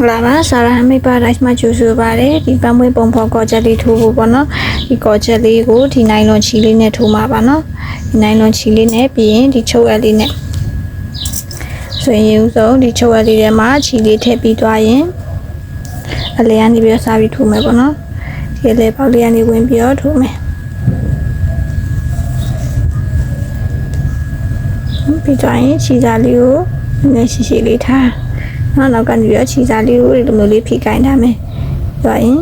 လာပါဆာရာမိပါဒိုက်မှာကျူဆိုပါတယ်ဒီပန်းမွေးပုံဖော်ကောချက်လေးထိုးဖို့ပေါ့နော်ဒီကောချက်လေးကိုဒီနိုင်လွန်ချီလေးနဲ့ထိုးမှာပါနော်ဒီနိုင်လွန်ချီလေးနဲ့ပြီးရင်ဒီချုပ်အပ်လေးနဲ့ဆိုရင်ဥဆုံးဒီချုပ်အပ်လေးထဲမှာချီလေးထည့်ပြီးသွားရင်အလဲကနေပြီးစားပြီးထိုးမယ်ပေါ့နော်ဒီအလဲပေါက်လေးကနေဝင်ပြီးတော့ထိုးမယ်ပြီးသွားရင်ချီစားလေးကိုနည်းရှိရှိလေးထားနောက်ကနေပြီးချီစားလေးကိုဒီလိုမျိုးလေးဖိကိုင်းထားမယ်ဆိုရင်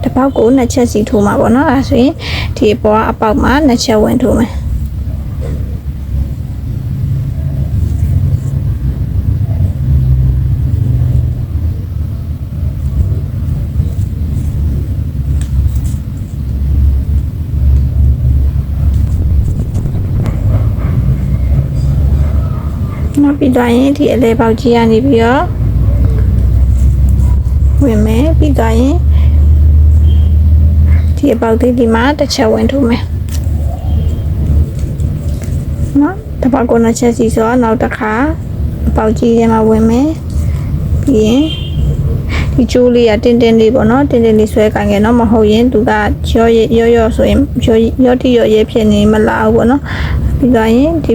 တစ်ပေါက်ကို2ချက်စီထိုးမှာပေါ့နော်အဲဆိုရင်ဒီပေါ်အပေါက်မှာ2ချက်ဝင်ထိုးမယ်နောက်ပြီးတော့ရင်ဒီအလဲပေါက်ကြီးကနေပြီးတော့ဝင်မယ်ပြီးတော့ရင်ဒီအပေါက်သေးဒီမှာတစ်ချက်ဝင်ထိုးမယ်နော်တစ်ပေါက်ကို2ချက်စီဆိုတော့နောက်တစ်ခါအပေါက်ကြီးထဲမှာဝင်မယ်ပြီးရင်ဒီကျိုးလေးကတင်းတင်းလေးပေါ့နော်တင်းတင်းလေးဆွဲကိုင်ခဲ့တော့မဟုတ်ရင်သူကရောဆိုရင်ရောတိရောရဲဖြစ်နေမလားဘူးပေါ့နော်ပြီးတော့ရင်ဒီ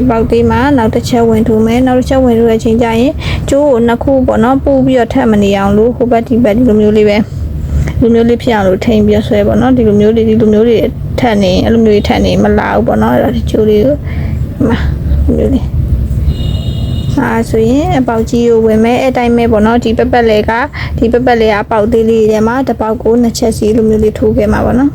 ပေါက်သေးမှာနောက်တစ်ချက်ဝင်ထိုးမယ်နောက်တစ်ချက်ဝင်ထိုးတဲ့အချိန်ကျရင်ကျိုးကို2ခုပေါ့နော်ပို့ပြီးတော့ထပ်မနေအောင်လို့ဟိုဘက်ဒီဘက်ဒီလိုမျိုးလေးပဲဒီလိုမျိုးလေးဖြစ်အောင်လို့ထိန်ပြီးဆွဲပေါ့နော်ဒီလိုမျိုးလေးထပ်နေအဲ့လိုမျိုးထပ်နေမလားဘူးပေါ့နော်အဲ့တော့ဒီကျိုးလေးကိုမှာဒီလိုလေးဆိုရင်အပေါက်ကြီးကိုဝင်မယ်အဲ့တိုင်းပဲပေါ့နော်ဒီပက်လေးကအပေါက်သေးလေးထဲမှာတစ်ပေါက်ကို2ချက်စီလိုမျိုးလေးထိုးခဲ့မှာပေါ့နော်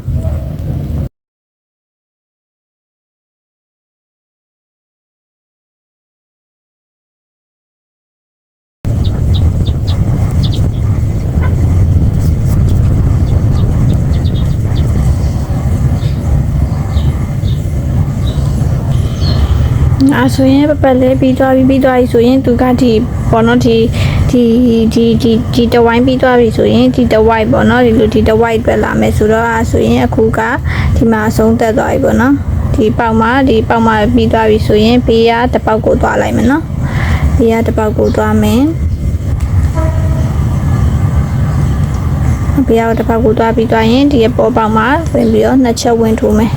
ဆိုရင်ပက်လေးပြီးသွားပြီဆိုရင်သူကဒီပေါ့နော်ဒီတဝိုင်းပြီးသွားပြီဆိုရင်ဒီတဝိုက်ပေါ့နော်ဒီလိုဒီတဝိုက်ပဲလာမယ်ဆိုတော့ဆိုရင်အခုကဒီမှာအဆုံးသက်သွားပြီပေါ့နော်ဒီပေါက်မှာပြီးသွားပြီဆိုရင်ဘေးကတစ်ပေါက်ကိုသွားလိုက်မယ်နော်ဘေးကတစ်ပေါက်ကိုသွားမယ်ဘေးကတစ်ပေါက်ကိုသွားပြီးသွားရင်ဒီအပေါ်ပေါက်မှာဝင်ပြီးတော့2ချက်ဝင်ထိုးမယ်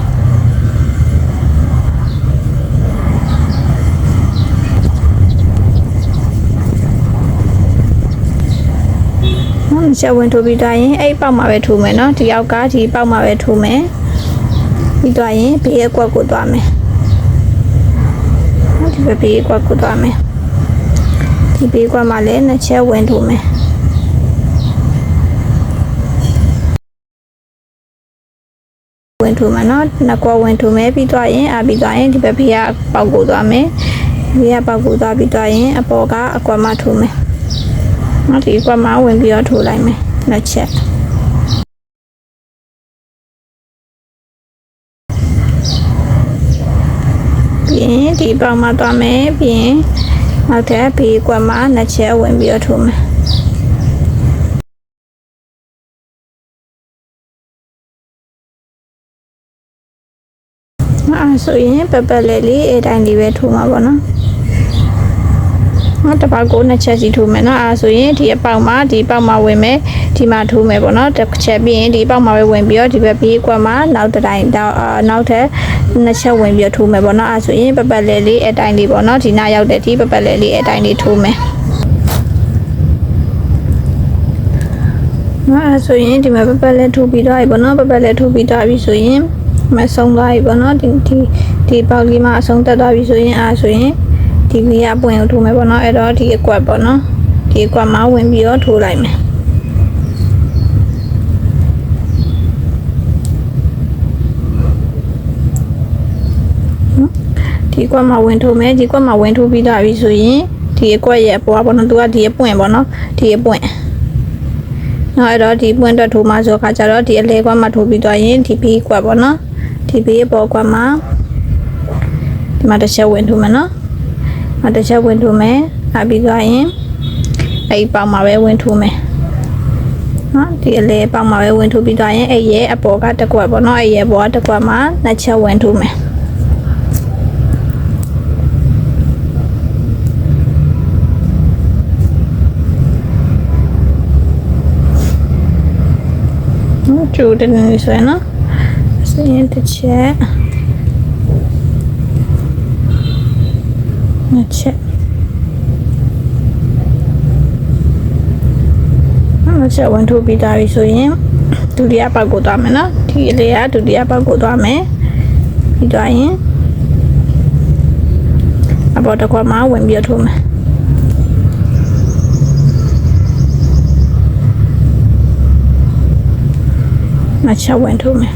ချက်ဝင်ထိုးပြီးသွားရင်အဲ့ပေါက်မှာပဲထိုးမယ်နော်ဒီအောက်ကဒီပေါက်မှာပဲထိုးမယ်ပြီးသွားရင်ဘေးအကွက်ကိုသွားမယ်ဒီဘေးအကွက်ကိုသွားမယ်ဒီဘေးကွက်မှာလည်း2ချက်ဝင်ထိုးမယ်ဝင်ထိုးမယ်နော်2ကွက်ဝင်ထိုးမယ်ပြီးသွားရင်ဒီဘေးကပေါက်ကိုသွားမယ်ဘေးကပေါက်ကိုသွားပြီးသွားရင်အပေါ်ကအကွက်မှာထိုးမယ်ဒီကွက်မှာဝင်ပြီးတော့ထိုးလိုက်မယ်နှစ်ချက်ပြီးရင်ဒီပေါက်မှာသွားမယ်ပြီးရင်နောက်ထပ်ဘေးကွက်မှာနှစ်ချက်ဝင်ပြီးတော့ထိုးမယ်ဆိုရင်ပက်လေးအတိုင်းလေးပဲထိုးမှာပေါ့နော်တစ်ပေါက်ကို2ချက်စီထိုးမယ်နော်ဆိုရင်ဒီအပေါက်မှာဝင်မယ်ဒီမှာထိုးမယ်ပေါ့နော်တစ်ချက်ပြီးရင်ဒီပေါက်မှာပဲဝင်ပြီးတော့ဒီဘက်ဘေးကွက်မှာနောက်ထပ်2ချက်ဝင်ပြီးထိုးမယ်ပေါ့နော်ဆိုရင်ပက်လေးအတိုင်းလေးပေါ့နော်ဒီနားရောက်တဲ့ဒီပက်လေးအတိုင်းလေးထိုးမယ်ဆိုရင်ဒီမှာပက်လေးထိုးပြီးတော့ပေါ့နော်ပက်လေးထိုးပြီးတော့ပြီဆိုရင်မဆုံးသွားပြီပေါ့နော်ဒီပေါက်လေးမှာအဆုံးတက်သွားပြီဆိုရင်ဆိုရင်ဒီလေးကပွင့်ကိုထိုးမယ်ပေါ့နော်အဲ့တော့ဒီအကွက်ပေါ့နော်ဒီအကွက်မှာဝင်ပြီးတော့ထိုးလိုက်မယ်ဒီကွက်မှာဝင်ထိုးမယ်ဒီကွက်မှာဝင်ထိုးပြီးတော့ပြီဆိုရင်ဒီအကွက်ရဲ့အပေါ်ပေါ့နော်သူကဒီအပွင့်ပေါ့နော်ဒီအပွင့်နော်အဲ့တော့ဒီပွင့်တော့ထိုးမှာဆိုခါကျတော့ဒီအလဲကွက်မှာထိုးပြီးတော့ရင်ဒီဘေးကွက်ပေါ့နော်ဒီဘေးအပေါ်ကွက်မှာဒီမှာတစ်ချက်ဝင်ထိုးမယ်နော်တစ်ချက်ဝင်ထိုးမယ်ပြီးသွားရင်အဲ့ပေါက်မှာပဲဝင်ထိုးမယ်နော်ဒီအလဲပေါက်မှာပဲဝင်ထိုးပြီးသွားရင်အဲ့ရဲ့အပေါ်ကတစ်ကွက်ပေါ့နော်အဲ့ရဲ့ပေါ်ကတစ်ကွက်မှာ2ချက်ဝင်ထိုးမယ် ကျိုးတင်းတင်းလေးဆွဲနော်ဆိုရင်တစ်ချက်နှစ်ချက်နှစ်ချက်ဝင်ထိုးပြီးသားပြီဆိုရင်ဒုတိယပေါက်ကိုသွားမယ်နော်ဒီအလေးကဒုတိယပေါက်ကိုသွားမယ်ပြီးသွားရင်အပေါ်တစ်ခွက်မှာဝင်ပြီးထိုးမယ်နှစ်ချက်ဝင်ထိုးမယ်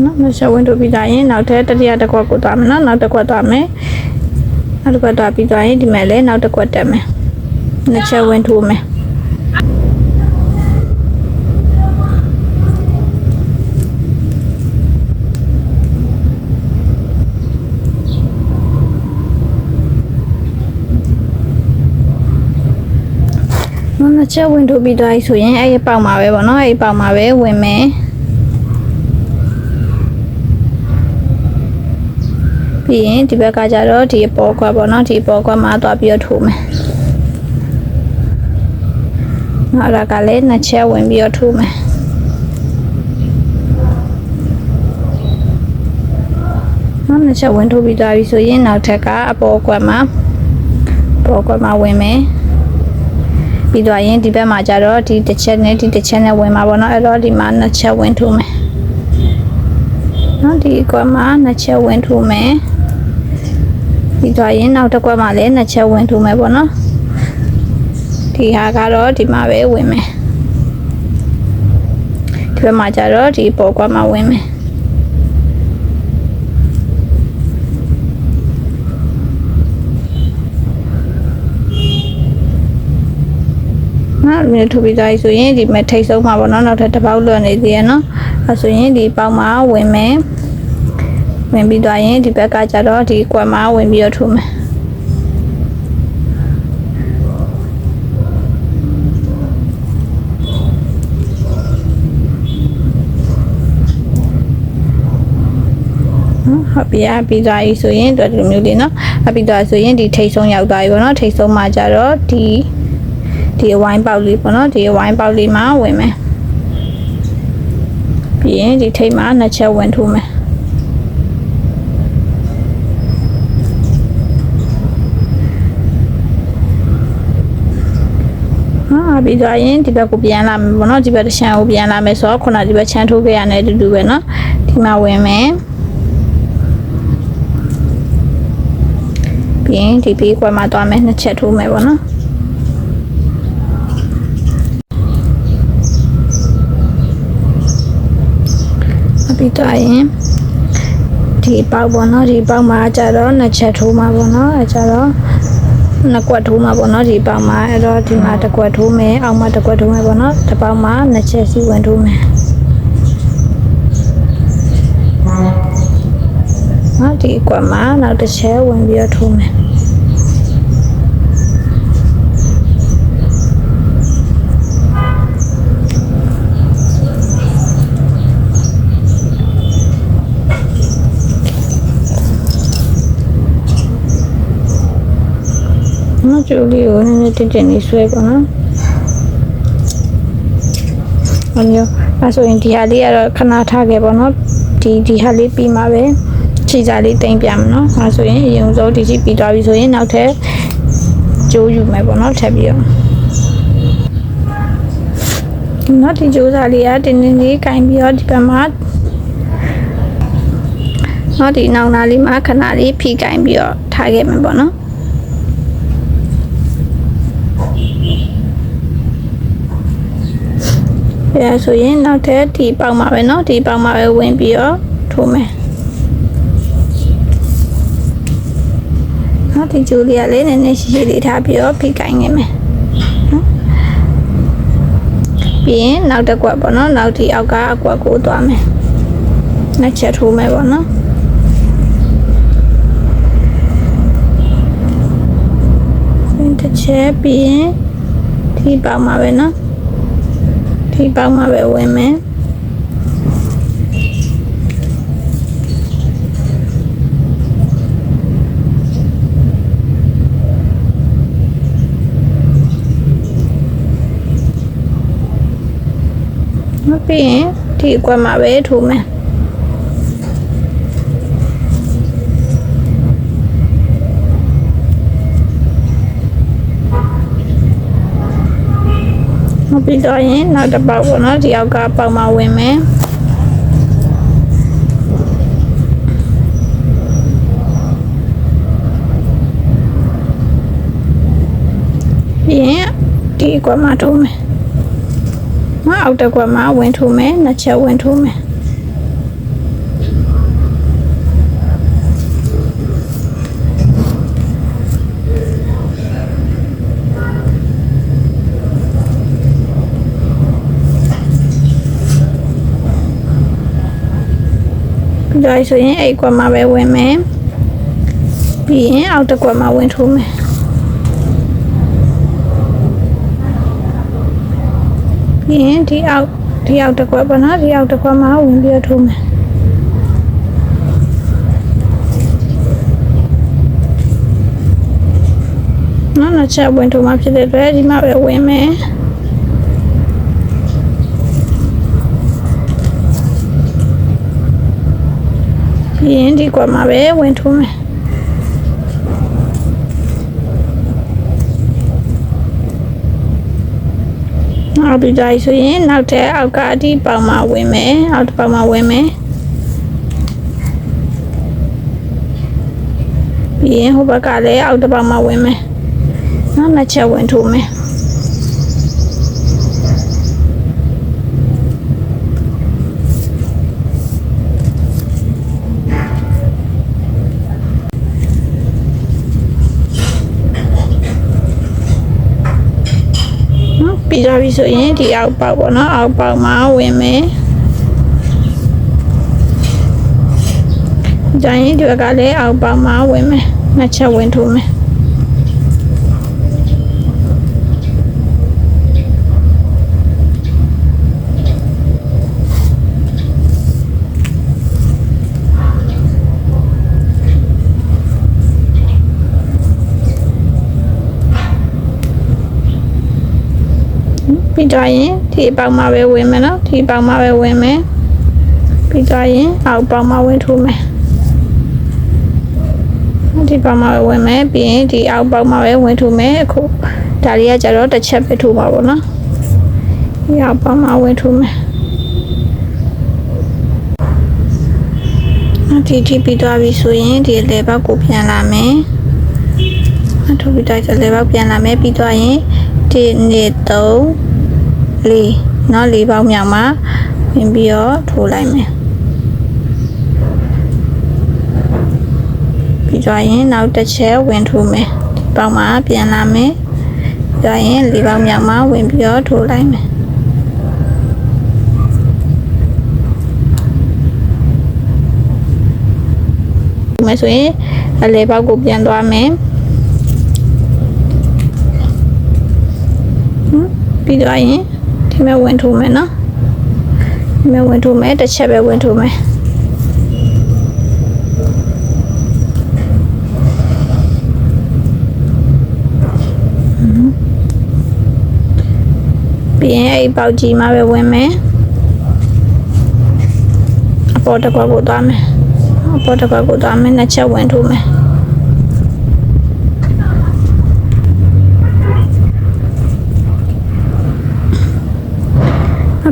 နော်နှစ်ချက်ဝင်ထိုးပြီးသားရင်နောက်ထပ်တတိယတစ်ခွက်ကိုသွားမယ်နော်နောက်တစ်ခွက်သွားမယ်နောက်တစ်ခွက်သွားပြီးသွားရင်ဒီမဲ့လည်းနောက်တစ်ခွက်တက်မယ်နှစ်ချက်ဝင်ထိုးမယ်နှစ်ချက်ဝင်ထိုးပြီးသွားပြီဆိုရင်အဲ့ဒီပေါက်မှာပဲပေါ့နော်အဲ့ဒီပေါက်မှာပဲဝင်မယ်ပြီးရင်ဒီဘက်ကကျတော့ဒီအပေါ်ခွက်ပေါ့နော်ဒီအပေါ်ခွက်မှာသွားပြီးတော့ထိုးမယ်နောက်တော့ကလည်းနှစ်ချက်ဝင်ပြီးတော့ထိုးမယ်နောက်နှစ်ချက်ဝင်ထိုးပြီးသွားပြီဆိုရင်နောက်ထပ်ကအပေါ်ခွက်မှာဝင်မယ်ပြီးတော့ရင်ဒီဘက်မှာကျတော့ဒီတစ်ချက်နဲ့ဒီတစ်ချက်နဲ့ဝင်မှာပေါ့နော်အဲ့တော့ဒီမှာနှစ်ချက်ဝင်ထိုးမယ်နော်ဒီကွက်မှာနှစ်ချက်ဝင်ထိုးမယ်ပြီးတော့ရင်နောက်တစ်ကွက်မှာလည်းနှစ်ချက်ဝင်ထိုးမယ်ပေါ့နော်ဒီဟာကတော့ဒီမှာပဲဝင်မယ်ဒီဘက်မှာကျတော့ဒီပေါ်ကွက်မှာဝင်မယ်နော်မြေထိုးပြီးသားဆိုရင်ဒီမဲ့ထိတ်ဆုံးမှာပေါ့နော်နောက်ထပ်တစ်ပေါက်လွတ်နေသေးရနော်အဲဆိုရင်ဒီပေါက်မှာဝင်မယ်ဝင်ပြီးသွားရင်ဒီဘက်ကကျတော့ဒီကွက်မှာဝင်ပြီးတော့ထိုးမယ်ဟုတ်ပြီပြီးသွားပြီဆိုရင်ဒီလိုမျိုးလေးနော်ပြီးသွားဆိုရင်ဒီထိတ်ဆုံးရောက်သွားပြီပေါ့နော်ထိတ်ဆုံးမှာကျတော့ဒီအဝိုင်းပေါက်လေးပေါ့နော်ဒီအဝိုင်းပေါက်လေးမှာဝင်မယ်ပြီးရင်ဒီထိတ်မှာနှစ်ချက်ဝင်ထိုးမယ်ပြီးသွားရင်ဒီဘက်ကိုပြန်လာမယ်ပေါ့နော်ဒီဘက်တစ်ချမ်းကိုပြန်လာမယ်ဆိုတော့ခုနဒီဘက်ချမ်းထိုးခဲ့ရတဲ့အတူတူပဲနော်ဒီမှာဝင်မယ်ပြီးရင်ဒီဘေးကွက်မှာသွားမယ်နှစ်ချက်ထိုးမယ်ပေါ့နော်ပြီးတော့ရင်ဒီပေါက်ပေါ့နော်ဒီပေါက်မှာကျတော့နှစ်ချက်ထိုးမှာပေါ့နော်အဲကျတော့နှစ်ကွက်ထိုးမှာပေါ့နော်ဒီပေါက်မှာအဲ့တော့ဒီမှာတစ်ကွက်ထိုးမယ်အောက်မှာတစ်ကွက်ထိုးမယ်ပေါ့နော်တစ်ပေါက်မှာနှစ်ချက်စီဝင်ထိုးမယ်နော်ဒီကွက်မှာနောက်တစ်ချက်ဝင်ပြီးတော့ထိုးမယ်နော်ကျိုးလေးကိုနည်းနည်းတင်းတင်းလေးဆွဲပါနော်။အဲဆိုရင်ဒီဟာလေးကတော့ခဏထားခဲ့ပါနော်။ဒီဟာလေးပြီးမှပဲခြေစားလေးတင်ပြမယ်နော်။အဲဆိုရင်အရင်ဆုံးဒီပြီးသွားပြီဆိုရင်နောက်ထပ်ကျိုးယူမယ်ပေါ့နော်ထပ်ပြီးတော့နော်ဒီကျိုးစားလေးကတင်းတင်းလေးကင်ပြီးတော့ဒီဘက်မှာနော်ဒီနောက်နာလေးမှာခဏလေးဖိကင်ပြီးတော့ထားခဲ့မယ်ပေါ့နော်အဲဆိုရင်နောက်ထပ်ဒီပေါက်မှာပဲเนาะဒီပေါက်မှာပဲဝင်ပြီးတော့ထိုးမယ်เนาะဒီကျိုးလေးကလည်းနည်းနည်းရှိရှိလေးထားပြီးတော့ဖိကိုင်းနေမယ်နော်ပြီးရင်နောက်တစ်ကွက်ပေါ့เนาะနောက်ဒီအောက်ကအကွက်ကိုသွားမယ်နှစ်ချက်ထိုးမယ်ပေါ့เนาะတစ်ချက်ပြီးရင်ဒီပေါက်မှာပဲเนาะဒီပေါက်မှာပဲဝင်မယ်န ပြီးရင်ဒီအကွက်မှာပဲထိုးမယ်ပြီးတော့ရင်နောက်တစ်ပေါက်ပေါ့နော်ဒီအောက်ကပေါက်မှာဝင်မယ်ပြီးရင်ဒီအကွက်မှာထိုးမယ်အောက်တစ်ကွက်မှာဝင်ထိုးမယ်နှစ်ချက်ဝင်ထိုးမယ်ဒါဆိုရင်အဲ့ကွက်မှာပဲဝင်မယ်ပြီးရင်အောက်တစ်ကွက်မှာဝင်ထိုးမယ်ပြီးရင်ဒီအောက်တစ်ကွက်ပေါ့နော်ဒီအောက်တစ်ကွက်မှာဝင်ပြီးထိုးမယ်နောက်ချက်ဝင်ထိုးမှဖြစ်တဲ့အတွက်ဒီမှာပဲဝင်မယ်ပြီးရင်ဒီကွက်မှာပဲဝင်ထိုးမယ်နောက်ပြီးတော့ဆိုရင်နောက်ထပ်အောက်ကဒီပေါင်မှာဝင်မယ်အောက်တစ်ပေါင်မှာဝင်မယ်ပြီးရင်ဟိုဘက်ကလည်းအောက်တစ်ပေါင်မှာဝင်မယ်နောက်နှစ်ချက်ဝင်ထိုးမယ်ပြီးကြပြီဆိုရင်ဒီအောက်ပေါက်ပေါ့နော်အောက်ပေါက်မှာဝင်မယ်ကြရင်ဒီဘက်ကလည်းအောက်ပေါက်မှာဝင်မယ်နှစ်ချက်ဝင်ထိုးမယ်ပြီးတော့ရင်ဒီပေါက်မှာပဲဝင်မယ်နော်ဒီပေါက်မှာပဲဝင်မယ်ပြီးတော့ရင်အောက်ပေါက်မှာဝင်ထိုးမယ်ဒီပေါက်မှာပဲဝင်မယ်ပြီးရင်ဒီအောက်ပေါက်မှာပဲဝင်ထိုးမယ်အခုဒါလေးကကြတော့တစ်ချက်ပဲထိုးပါပေါ့နော်ဒီအောက်ပေါက်မှာဝင်ထိုးမယ်ဒီပြီးတော့ပြီဆိုရင်ဒီလေပေါက်ကိုပြန်လာမယ်ထိုးပြီးတော့လေပေါက်ပြန်လာမယ်ပြီးတော့ရင်ဒီနေ့3လေးနော်လေးပေါက်မြောက်မှာဝင်ပြီးတော့ထိုးလိုက်မယ်ပြီးတော့ရင်နောက်တစ်ချက်ဝင်ထိုးမယ်ဒီပေါက်မှာပြန်လာမယ်ပြီးတော့ရင်လေးပေါက်မြောက်မှာဝင်ပြီးတော့ထိုးလိုက်မယ်ဒီမှာဆိုရင်အလဲပေါက်ကိုပြန်သွားမယ်ပြီးတော့ရင်ဒီမဲ့ဝင်ထိုးမယ်နော်ဒီမဲ့ဝင်ထိုးမယ်တစ်ချက်ပဲဝင်ထိုးမယ်ပြီးရင်အဲ့ပေါက်ကြီးမှာပဲဝင်မယ်အပေါ်တစ်ခွက်ကိုသွားမယ်အပေါ်တစ်ခွက်ကိုသွားမယ်နှစ်ချက်ဝင်ထိုးမယ်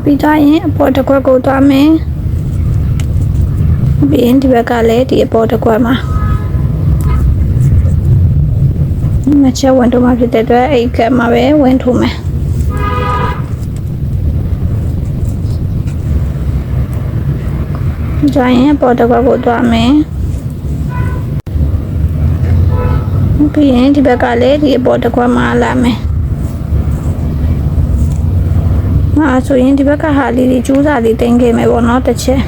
ပြီးတော့ရင်အပေါ်တစ်ခွက်ကိုသွားမယ်ပြီးရင်ဒီဘက်ကလည်းဒီအပေါ်တစ်ခွက်မှာနှစ်ချက်ဝင်ထိုးမှဖြစ်တဲ့အတွက်အဲ့ကမှာပဲဝင်ထိုးမယ်ကြရင်အပေါ်တစ်ခွက်ကိုသွားမယ်ပြီးရင်ဒီဘက်ကလည်းဒီအပေါ်တစ်ခွက်မှာလာမယ်ဆိုရင်ဒီဘက်ကဟာလေးတွေကျိုးစာလေးတင်ခဲ့မယ်ပေါ့နော်တစ်ချက်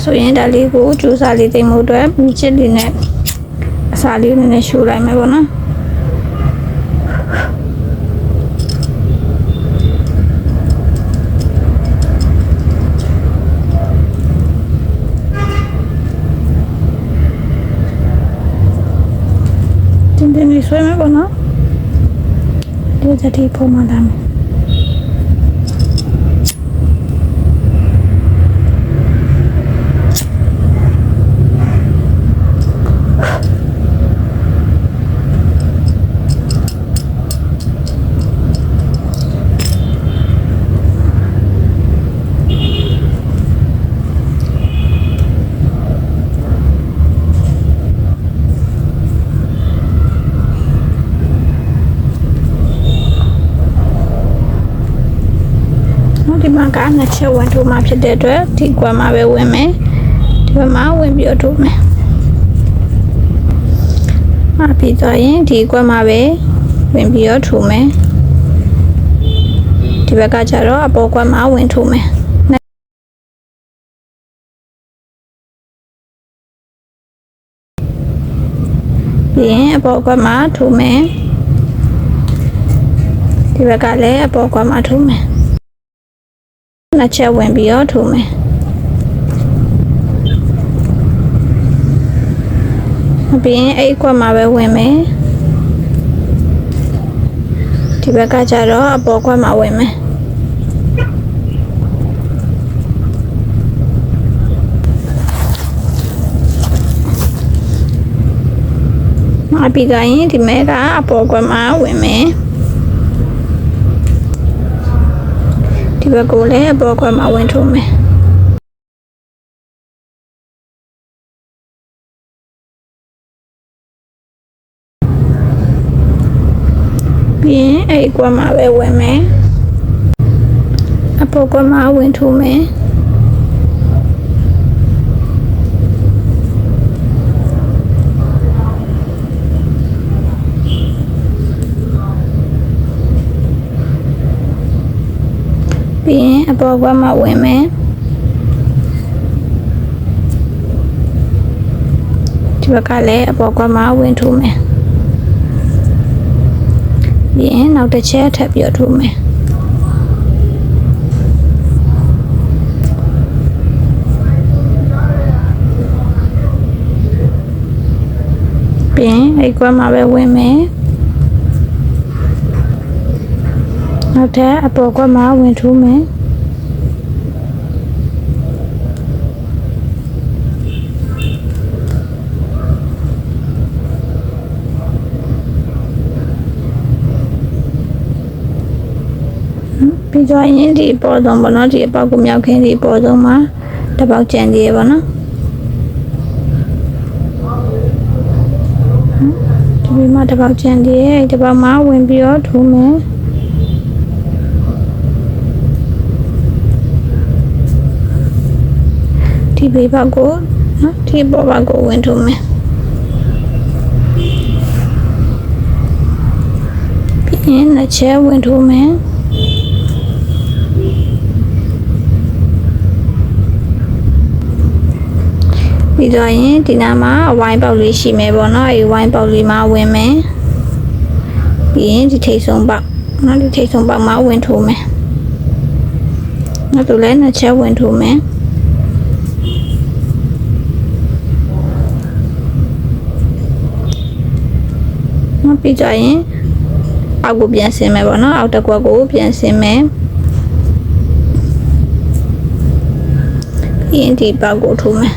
ဆိုရင်ဒါလေးကိုကျိုးစာလေးတင်မှုအတွက်မြစ်ချစ်လေးနဲ့အစာလေးနဲ့ရှိုးလိုက်မယ်ပေါ့နော် ချက်ထိပုံမှန်လာမယ်ဒီမှာကနှစ်ချက်ဝင်ထိုးမှဖြစ်တဲ့အတွက်ဒီကွက်မှာပဲဝင်မယ်ဒီဘက်မှာဝင်ပြီးတော့ထိုးမယ်ပြီးတော့ရင်ဒီကွက်မှာပဲဝင်ပြီးတော့ထိုးမယ်ဒီဘက်ကကျတော့အပေါ်ကွက်မှာဝင်ထိုးမယ်ပြီးရင်အပေါ်ကွက်မှာထိုးမယ်ဒီဘက်ကလည်းအပေါ်ကွက်မှာထိုးမယ်နှစ်ချက်ဝင်ပြီးတော့ထိုးမယ်ပြီးရင်အဲ့ကွက်မှာပဲဝင်မယ်ဒီဘက်ကကျတော့အပေါ်ကွက်မှာဝင်မယ်ပြီးတော့ရင်ဒီမဲကအပေါ်ကွက်မှာဝင်မယ်ဒီဘက်ကိုလည်းအပေါ်ကွက်မှာဝင်ထိုးမယ်ပြီးရင်အဲ့ကွက်မှာပဲဝင်မယ်အပေါ်ကွက်မှာဝင်ထိုးမယ်ပြီးရင်အပေါ်ကွက်မှာဝင်မယ်ဒီဘက်ကလည်းအပေါ်ကွက်မှာဝင်ထိုးမယ်ပြီးရင်နောက်တစ်ချက်ထပ်ပြီးထိုးမယ်ပြီးရင်အဲ့ကွက်မှာပဲဝင်မယ်နောက်ထပ်အပေါ်ကွက်မှာဝင်ထိုးမယ်ပြီးတော့ရင်ဒီပေါ်ဆုံးပေါ့နော်ဒီအပေါက်ကိုမြောက်ခင်းဒီပေါ်ဆုံးမှာတစ်ပေါက်ကျန်သေးရပေါ့နော်ဒီမှာတစ်ပေါက်ကျန်သေးရဲ့တစ်ပေါက်မှာဝင်ပြီးတော့ထိုးမယ်ဒီဘေးဘက်ကိုနော်ဒီပေါ်ဘက်ကိုဝင်ထိုးမယ်ပြီးရင်နှစ်ချက်ဝင်ထိုးမယ်ပြီးတော့ရင်ဒီနားမှာအဝိုင်းပေါက်လေးရှိမယ်ပေါ့နော်အဲဒီဝိုင်းပေါက်လေးမှာဝင်မယ်ပြီးရင်ဒီထိတ်ဆုံးပေါက်နော်ဒီထိတ်ဆုံးပေါက်မှာဝင်ထိုးမယ်နောက်တူလည်းနှစ်ချက်ဝင်ထိုးမယ်နောက်ပြီးတော့ရင်အောက်ကိုပြန်ဆင်းမယ်ပေါ့နော်အောက်တစ်ကွက်ကိုပြန်ဆင်းမယ်ပြီးရင်ဒီပေါက်ကိုထိုးမယ်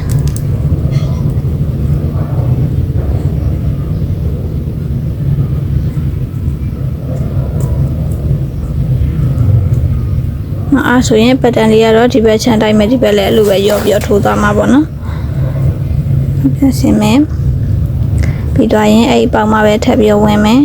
အားဆိုရင်ပတ်တန်လေးကတော့ဒီဘက်ချမ်းတိုင်းမဲ့ဒီဘက်လည်းအဲ့လိုပဲရော့ပြီးထိုးသွားမှာပေါ့နော်ပြန်ဆင်းမယ်ပြီးတော့ရင်အဲ့ဒီပေါက်မှာပဲထပ်ပြီးဝင်မယ်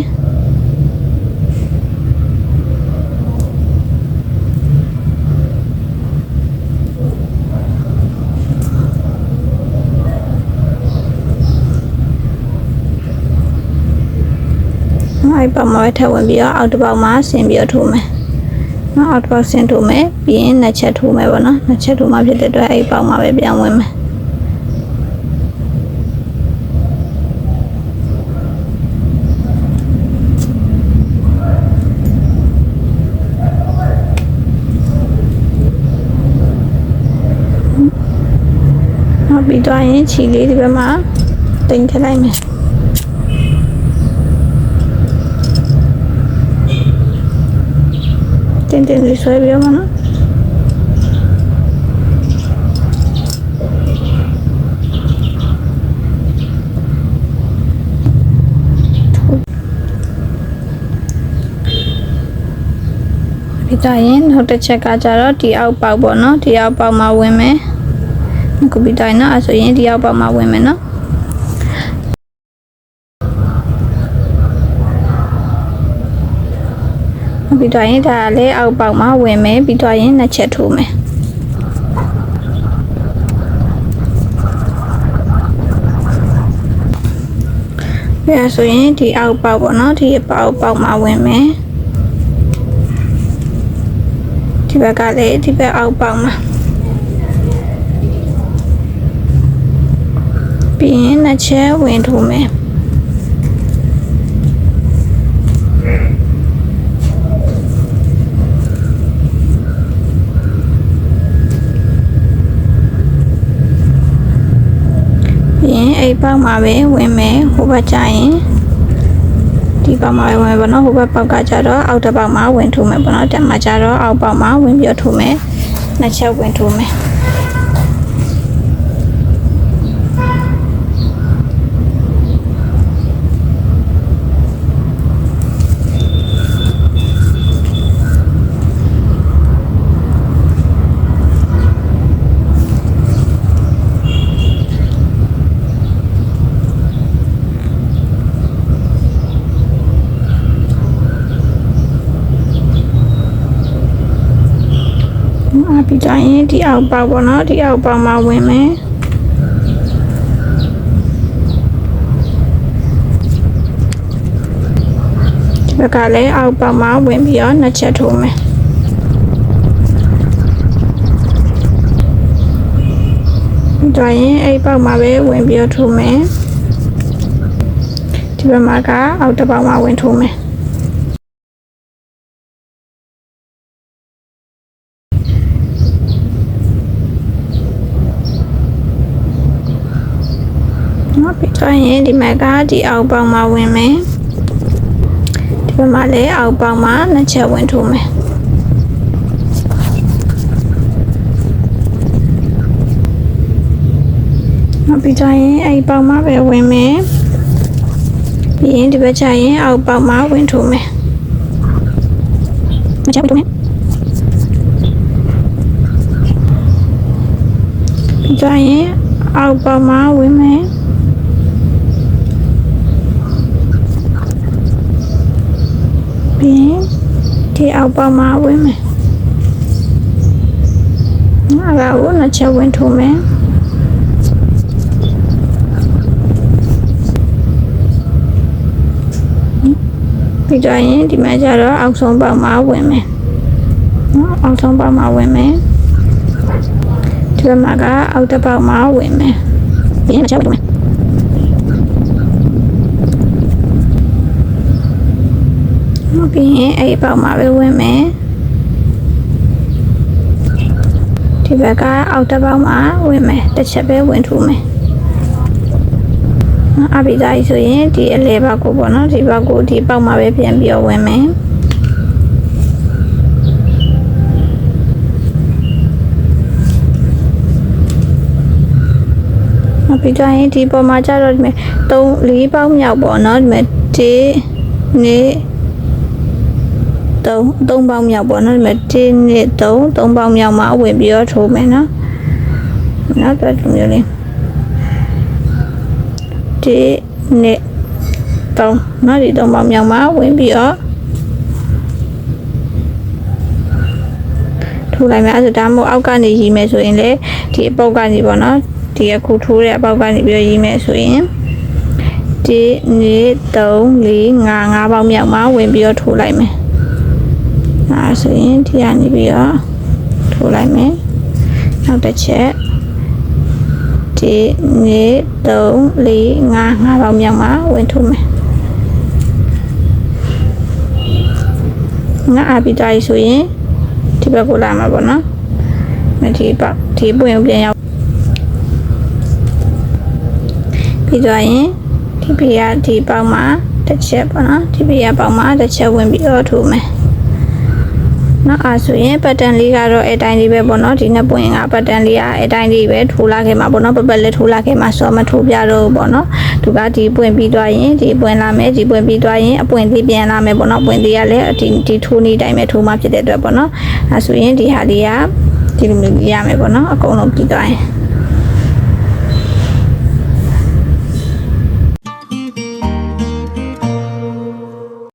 အဲ့ဒီပေါက်မှာပဲထပ်ဝင်ပြီးတော့အောက်တစ်ပေါက်မှာဆင်းပြီးထိုးမယ်နော်အောက်တစ်ပေါက်ဆင်းထိုးမယ်ပြီးရင်နှစ်ချက်ထိုးမယ်ပေါ့နော်နှစ်ချက်ထိုးမှဖြစ်တဲ့အတွက်အဲ့ဒီပေါက်မှာပဲပြန်ဝင်မယ်နောက်ပြီးတော့ရင်ခြေလေးဒီဘက်မှာတင်ထည့်လိုက်မယ် တင်းတင်းလေးဆွဲပြီးတော့နော်ဒီတိုင်းနောက်တစ်ချက်ကကြတော့ဒီအောက်ပေါက်ပေါ့နော်ဒီအောက်ပေါက်မှာဝင်မယ်ခုပြီးတိုင်းနော်အဲ့ဆိုရင်ဒီအောက်ပေါက်မှာဝင်မယ်နော်ပြီးတော့ရင်ဒါလည်းအောက်ပေါက်မှာဝင်မယ်ပြီးတော့ရင်နှစ်ချက်ထိုးမယ်ပြီးတော့ဆိုရင်ဒီအောက်ပေါက်ပေါ့နော်ဒီအောက်ပေါက်မှာဝင်မယ်ဒီဘက်ကလည်းဒီဘက်အောက်ပေါက်မှာပြီးရင်နှစ်ချက်ဝင်ထိုးမယ်အိပ်ပေါက်မှာပဲဝင်မယ်ဟိုဘက်ကျရင်ဒီပေါက်မှာပဲဝင်ပါတော့ဟိုဘက်ပေါက်ကကြတော့အောက်တစ်ပေါက်မှာဝင်ထိုးမယ်ပေါ့နော်တက်မှာကြတော့အောက်ပေါက်မှာဝင်ပြီးထိုးမယ်နှစ်ချက်ဝင်ထိုးမယ်ပြီးကြရင်ဒီအောက်ပေါက်ပေါ့နော်ဒီအောက်ပေါက်မှာဝင်မယ်ဒီဘက်ကလည်းအောက်ပေါက်မှာဝင်ပြီးတော့နှစ်ချက်ထိုးမယ်ပြီးကြရင်အဲ့ပေါက်မှာပဲဝင်ပြီးတော့ထိုးမယ်ဒီဘက်မှာကအောက်တစ်ပေါက်မှာဝင်ထိုးမယ်ဆိုရင်ဒီမှာကဒီအောက်ပေါက်မှာဝင်မယ်ဒီဘက်မှာလည်းအောက်ပေါက်မှာနှစ်ချက်ဝင်ထိုးမယ်နောက်ပြီးကြရင်အဲ့ပေါက်မှာပဲဝင်မယ်ပြီးရင်ဒီဘက်ကျရင်အောက်ပေါက်မှာဝင်ထိုးမယ်မချဝင်ထိုးမယ်ပြီးကြရင်အောက်ပေါက်မှာဝင်မယ်ဒီအောက်ပေါက်မှာဝင်မယ်ငါကကိုနှစ်ချက်ဝင်ထိုးမယ်ပြီးတော့ရင်ဒီမှာကျတော့အောက်ဆုံးပေါက်မှာဝင်မယ်နော်အောက်ဆုံးပေါက်မှာဝင်မယ်ဒီမှာကအောက်တစ်ပေါက်မှာဝင်မယ်ပြီးရင်နှစ်ချက်ဝင်ထိုးမယ်ပြီးရင်အဲ့ပေါက်မှာပဲဝင်မယ်ဒီဘက်ကအောက်တစ်ပေါက်မှာဝင်မယ်တစ်ချက်ပဲဝင်ထိုးမယ်အပိဒါကြီးဆိုရင်ဒီအလဲပေါက်ကိုပေါ့နော်ဒီပေါက်ကိုဒီပေါက်မှာပဲပြန်ပြီးတော့ဝင်မယ်အပိဒါရင်ဒီပေါ်မှာကျတော့ဒီမဲ့3-4ပေါက်မြောက်ပေါ့နော်ဒီမဲ့ဒီနေ့3ပေါက်မြောက်ပေါ့နော်ဒီမှာ1နဲ့3ပေါက်မြောက်မှာဝင်ပြီးတော့ထိုးမယ်နော်နောက်တော့ဒီမျိုးလေး1နဲ့3နော်ဒီ3ပေါက်မြောက်မှာဝင်ပြီးတော့ထိုးလိုက်မယ်အဲ့ဒါမှမဟုတ်အောက်ကနေရီမယ်ဆိုရင်လေဒီအပေါက်ကနေပေါ့နော်ဒီအခုထိုးတဲ့အပေါက်ကနေပြီးတော့ရီမယ်ဆိုရင်1နဲ့3 4 5ပေါက်မြောက်မှာဝင်ပြီးတော့ထိုးလိုက်မယ်အဲ့ဆိုရင်ဒီကနေပြီးတော့ထိုးလိုက်မယ်နောက်တစ်ချက်ဒီနေ့3 4 5ပေါက်မြောက်မှာဝင်ထိုးမယ်ငါအပိတိုင်းဆိုရင်ဒီဘက်ကိုလာမှာပေါ့နော်ဒီပေါက်ဒီပွင့်ပြန်ရောက်ပြီးတော့ရင်ဒီပြရဒီပေါက်မှာတစ်ချက်ပေါ့နော်ဒီပြရပေါက်မှာတစ်ချက်ဝင်ပြီးတော့ထိုးမယ် နော်အဲ့ဆိုရင်ပတ်တန်လေးကတော့အဲ့တိုင်းလေးပဲပေါ့နော်ဒီနှစ်ပွင့်ကပတ်တန်လေးကအဲ့တိုင်းလေးပဲထိုးလာခဲ့မှာပေါ့နော်ပပလေးထိုးလာခဲ့မှာစောမထိုးပြတော့ပေါ့နော်သူကဒီပွင့်ပြီးသွားရင်ဒီပွင့်လာမယ်ဒီပွင့်ပြီးသွားရင်အပွင့်သေးပြန်လာမယ်ပေါ့နော်ပွင့်သေးကလည်းဒီထိုးနေတိုင်းပဲထိုးမှဖြစ်တဲ့အတွက်ပေါ့နော်အဲ့ဆိုရင်ဒီဟာလေးကဒီလိုမျိုးရမယ်ပေါ့နော်အကုန်လုံးပြီးသွားရင်